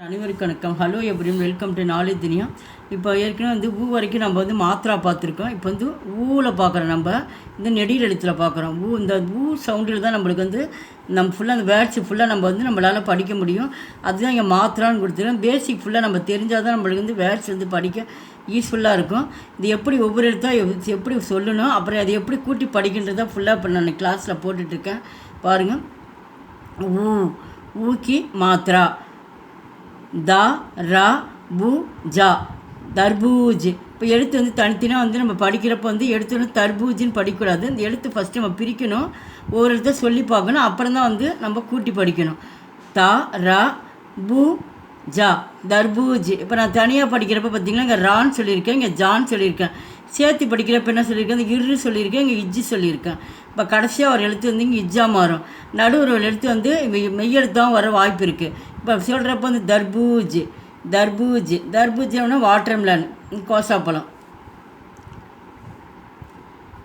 அனைவருக்கும் வணக்கம். Hello எப்ரியும், welcome to knowledge துனியா. இப்போ ஏற்கனவே வந்து ஊ வரைக்கும் நம்ம வந்து மாத்திரா பார்த்துருக்கோம். இப்போ வந்து ஊவில் பார்க்குறோம். நம்ம இந்த நெடில் எழுத்தில் பார்க்குறோம். இந்த ஊ சவுண்டில் தான் நம்மளுக்கு வந்து நம்ம ஃபுல்லாக அந்த வேர்ட்ஸ் ஃபுல்லாக நம்ம வந்து நம்மளால் படிக்க முடியும். அதுதான் இங்கே மாத்திரான்னு கொடுத்துருக்கோம். பேசிக் ஃபுல்லாக நம்ம தெரிஞ்சால் தான் நம்மளுக்கு வந்து வேர்ட்ஸ் வந்து படிக்க யூஸ்ஃபுல்லாக இருக்கும். இது எப்படி ஒவ்வொரு எழுத்தாக எப்படி சொல்லணும், அப்புறம் அதை எப்படி கூட்டி படிக்கின்றதான் ஃபுல்லாக இப்போ நான் கிளாஸில் போட்டுட்ருக்கேன். பாருங்கள். ஊ ஊக்கி மாத்திரா. த ரா பு ஜா தர்பூஜ். இப்போ எழுத்து வந்து தனித்தனியாக வந்து நம்ம படிக்கிறப்போ வந்து எழுத்து வந்து தர்பூஜின்னு படிக்கக்கூடாது. இந்த எழுத்து ஃபஸ்ட்டு நம்ம பிரிக்கணும், ஒவ்வொரு எழுத்த சொல்லி பார்க்கணும், அப்புறம் தான் வந்து நம்ம கூட்டி படிக்கணும். த ரா பு ஜா தர்பூஜ். இப்போ நான் தனியாக படிக்கிறப்ப பார்த்திங்கன்னா இங்கே ரான்னு சொல்லியிருக்கேன், இங்கே ஜான்னு சொல்லியிருக்கேன். சேர்த்து படிக்கிறப்ப என்ன சொல்லியிருக்கேன், இந்த இரு சொல்லியிருக்கேன், இங்கே இஜ்ஜி சொல்லியிருக்கேன். இப்போ கடைசியாக ஒரு எழுத்து வந்து இங்கே இஜ்ஜா மாறும். நடுவில் ஒரு எழுத்து வந்து மெய்யெழுத்தான் வர வாய்ப்பு இருக்குது. இப்போ சொல்கிறப்ப வந்து தர்பூஜ் தர்பூஜ் தர்பூஜ்னா வாட்டர்மெலன், கோசாப்பழம்.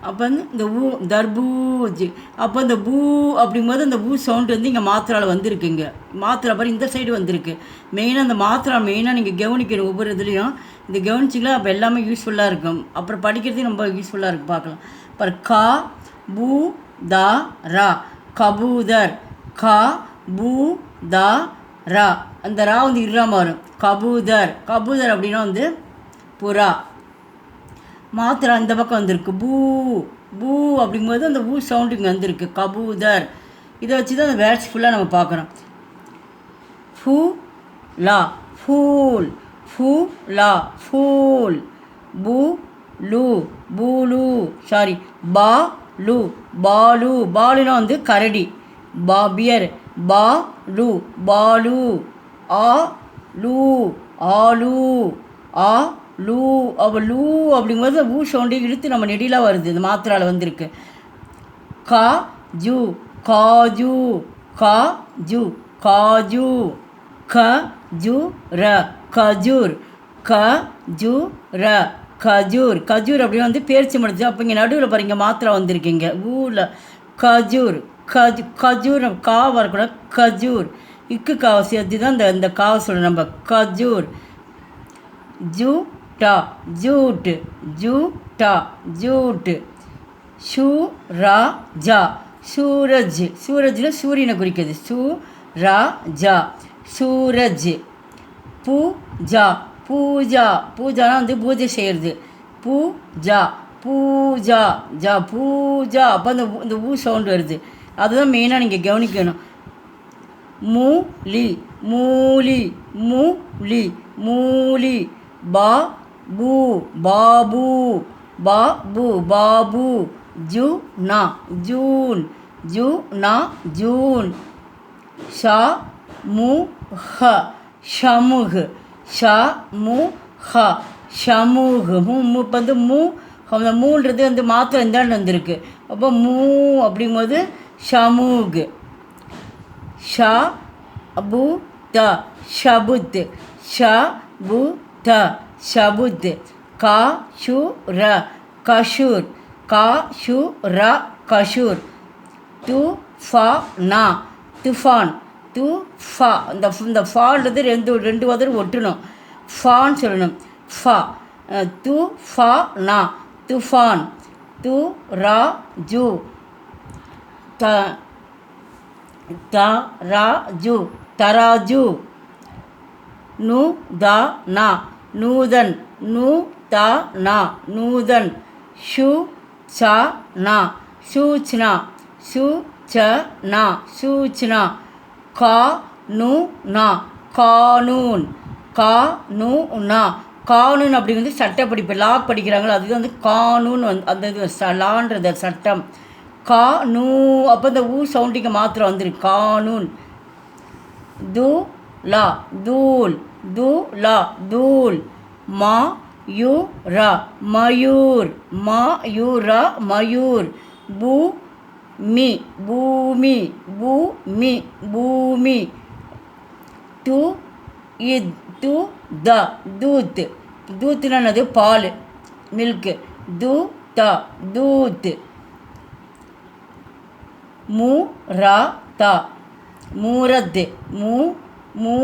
அப்போ வந்து இந்த ஊ தர்பூஜ். அப்போ இந்த பூ அப்படிங்கும்போது அந்த பூ சவுண்டு வந்து இங்கே மாத்திராவில் வந்திருக்கு. இங்கே மாத்திரா பாரு, இந்த சைடு வந்திருக்கு. மெயினாக அந்த மாத்திரா மெயினாக நீங்கள் கவனிக்கணும் ஒவ்வொரு இதுலேயும். இந்த கவனிச்சிங்களா அப்போ எல்லாமே யூஸ்ஃபுல்லாக இருக்கும். அப்புறம் படிக்கிறதுக்கு ரொம்ப யூஸ்ஃபுல்லாக இருக்குது. பார்க்கலாம். அப்புறம் கா பூ தா ரா கபூதர். கா பூ தா ரா, அந்த ரா வந்து இருறா மாறும். கபூதர். கபூதர் அப்படின்னா வந்து புறா. மாத்திரா இந்த பக்கம் வந்திருக்கு. பூ பூ அப்படிங்கும்போது அந்த ஊ சவுண்டு இங்கே வந்திருக்கு. கபூதர். இதை வச்சு தான் அந்த வேர்ட்ஸ் ஃபுல்லாக நம்ம பார்க்குறோம். ஃபூ லா ஃபூல். ஃபூ லா ஃபூல். பூ லூ பூலு. சாரி, பா லூ பாலு. பாலுனா வந்து கரடி. பா பியர். பா லூ பாலு. ஆ லூ ஆலு. ஆ லூ. அப்போ லூ அப்படிங்கும்போது ஊ சவுண்டே இழுத்து நம்ம நெடிலாக வருது. இந்த மாத்திராவில் வந்திருக்கு. கா ஜூ காஜு. கா ஜூ காஜு. க ஜூ ர கஜூர். க ஜூ ர கஜூர். கஜூர் அப்படின்னு வந்து பேர்ச்சி முடிச்சு. அப்போ இங்கே நடுவில் பாருங்க மாத்திரா வந்திருக்கீங்க ஊரில். கஜூர். கஜூர் கா வரக்கூடாது. கஜூர். இக்கு காவை சேர்த்து தான் இந்த காவை சொல்லணும் நம்ம. கஜூர். ஜூ டா ஜூட்டு. ஜூ டா ஜூட்டு. ஷூ ரா ஜா சூரஜ். சூரஜில் சூரியனை குறிக்கிறது. சூ ரா ஜா சூரஜ். பூ ஜா பூஜா. பூஜானா வந்து பூஜை செய்கிறது. பூஜா பூஜா ஜா பூஜா. அப்போ இந்த ஊ சவுண்டு வருது. அதுதான் மெயினாக நீங்கள் கவனிக்கணும். மூலி மூலி மூலி மூலி. பா பூ பாபு. பாபு பாபு. ஜூ நா ஜூன். ஜூ நா ஜூன். ஷா மு ஹ ஷமுஹ். ஷா மு ஹ ஷமுஹ். இப்போ வந்து அந்த மூன்றது வந்து மாத்திரம் இந்தாண்டு வந்திருக்கு. அப்போ மூ அப்படிங்கும்போது ஷமுக். ஷா பு த ஷபுத். ஷா பு த ஷபுத். கா ஷு ர கஷூர். கா ஷு ர கஷூர். து ஃபா நா துஃபான். து ஃபா. இந்த ஃபான்றது ரெண்டு வதர் ஒட்டணும். ஃபான்னு சொல்லணும். ஃபா. து ஃபா நா துஃபான். து ரா ஜூ த தராஜு தராஜு. நு த நா நூதன். நு த நா நூதன். ஷு ச நா சூச்னா. சு ச நா சூச்னா. கா நு நா கானூன். கா நு நா கானூன் அப்படி வந்து சட்டப்படி இப்போ லா படிக்கிறாங்களோ அதுக்கு வந்து கானூன் வந்து அந்த லான்றது சட்டம். கா நூ. அப்போ இந்த ஊ சவுண்டிங்க மாத்திரம் வந்துருக்கு. கானூன். து லா தூல். து லா தூல். மா யு ரா மயூர். மா யு ரா மயூர். பூ மி பூமி. பூ மி பூமி. து இத் து த தூத். தூத்துனா என்னது, பால், மில்க்கு. து த தூத். மு ரா த மூரத். மு மூ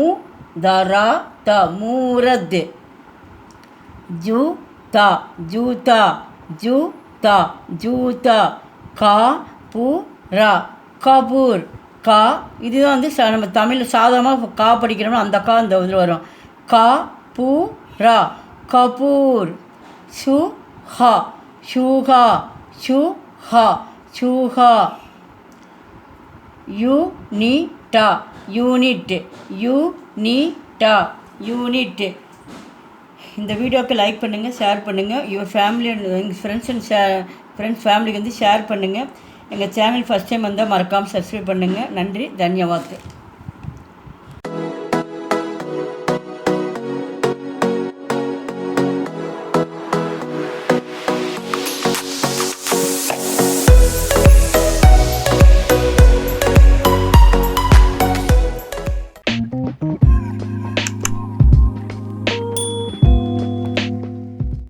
தரா த மூரத் ஜூதா ஜூதா ஜூதா ஜூதா காபூரா கபூர் கா இதுதான் வந்து நம்ம தமிழில் சாதாரணமாக கா படிக்கிறோம்னா அந்த கா இந்த இதில் வரும் காபூரா கபூர் சுஹா ஷூஹா ஷூஹா ஷூஹா யூனிட்டா யூனிட் யூனிட்டா யூனிட். இந்த வீடியோவுக்கு லைக் பண்ணுங்கள், ஷேர் பண்ணுங்கள், யுவர் ஃபேமிலி அண்ட் எங்கள் ஃப்ரெண்ட்ஸ் ஃபேமிலிக்கு வந்து ஷேர் பண்ணுங்கள். எங்கள் சேனல் ஃபஸ்ட் டைம் வந்தால் மறக்காமல் சப்ஸ்கிரைப் பண்ணுங்கள். நன்றி, தன்யவாத்.